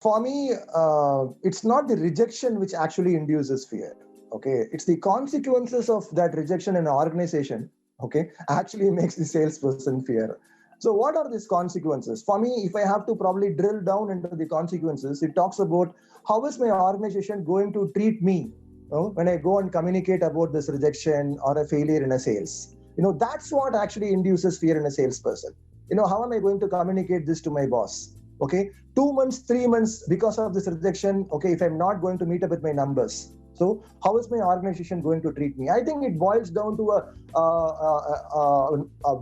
For me, it's not the rejection which actually induces fear. Okay, it's the consequences of that rejection in an organization. Okay, actually makes the salesperson fear. So, what are these consequences? For me, if I have to probably drill down into the consequences, it talks about how is my organization going to treat me, when I go and communicate about this rejection or a failure in a sales. That's what actually induces fear in a salesperson. How am I going to communicate this to my boss? Okay, 2 months, 3 months because of this rejection. Okay, if I'm not going to meet up with my numbers, so how is my organization going to treat me? I think it boils down to a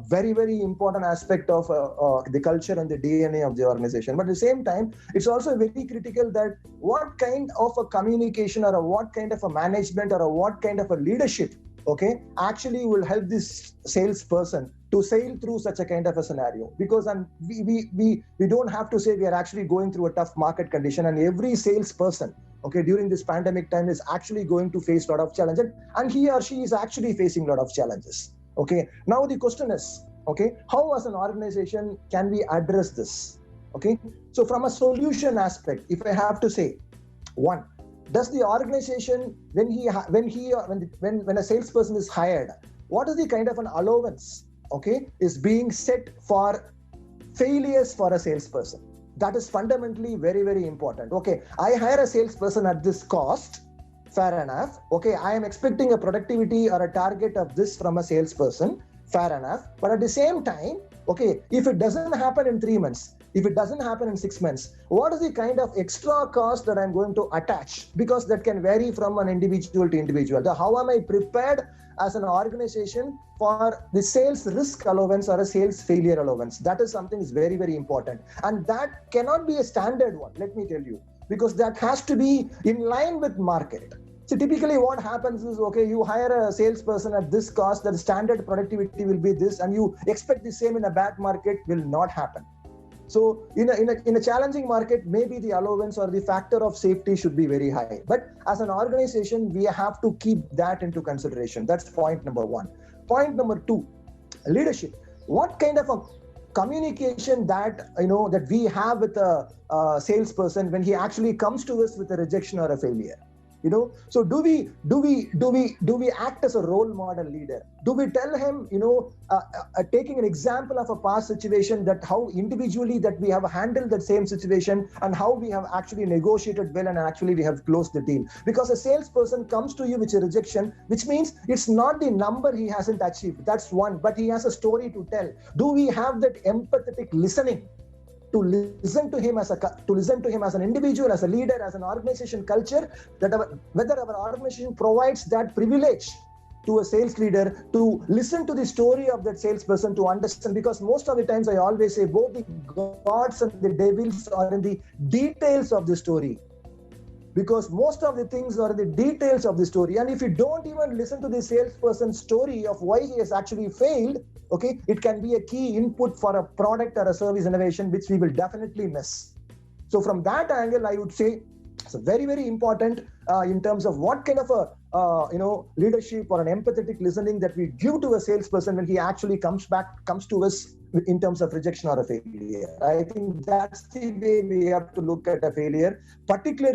very, very important aspect of the culture and the DNA of the organization. But at the same time, it's also very critical that what kind of a communication or what kind of a management or what kind of a leadership, okay, actually will help this salesperson to sail through such a kind of a scenario. Because we don't have to say we are actually going through a tough market condition, and every salesperson, okay, during this pandemic time is actually going to face a lot of challenges, and he or she is actually facing a lot of challenges. Okay, now the question is, okay, how as an organization can we address this? Okay, so from a solution aspect, if I have to say, one, does the organization, when a salesperson is hired, what is the kind of an allowance, okay, is being set for failures for a salesperson? That is fundamentally very, very important. Okay, I hire a salesperson at this cost, fair enough. Okay, I am expecting a productivity or a target of this from a salesperson, fair enough. But at the same time, okay, if it doesn't happen in 3 months, if it doesn't happen in 6 months, what is the kind of extra cost that I'm going to attach? Because that can vary from an individual to individual. So how am I prepared as an organization for the sales risk allowance or a sales failure allowance? That is something is very, very important. And that cannot be a standard one, let me tell you, because that has to be in line with market. So typically what happens is, okay, you hire a salesperson at this cost, that the standard productivity will be this, and you expect the same in a bad market, will not happen. So in a challenging market, maybe the allowance or the factor of safety should be very high. But as an organization, we have to keep that into consideration. That's point number one. Point number two, leadership. What kind of a communication that we have with a salesperson when he actually comes to us with a rejection or a failure? So do we act as a role model leader? Do we tell him, taking an example of a past situation, that how individually that we have handled that same situation and how we have actually negotiated well and actually we have closed the deal? Because a salesperson comes to you with a rejection, which means it's not the number he hasn't achieved, that's one, but he has a story to tell. Do we have that empathetic listening to listen to him as an individual, as a leader, as an organization culture, that whether our organization provides that privilege to a sales leader to listen to the story of that salesperson, to understand? Because most of the times I always say both the gods and the devils are in the details of the story, because most of the things are the details of the story. And if you don't even listen to the salesperson's story of why he has actually failed, okay, it can be a key input for a product or a service innovation, which we will definitely miss. So from that angle, I would say it's very, very important in terms of what kind of a leadership or an empathetic listening that we give to a salesperson when he actually comes to us in terms of rejection or a failure. I think that's the way we have to look at a failure, particularly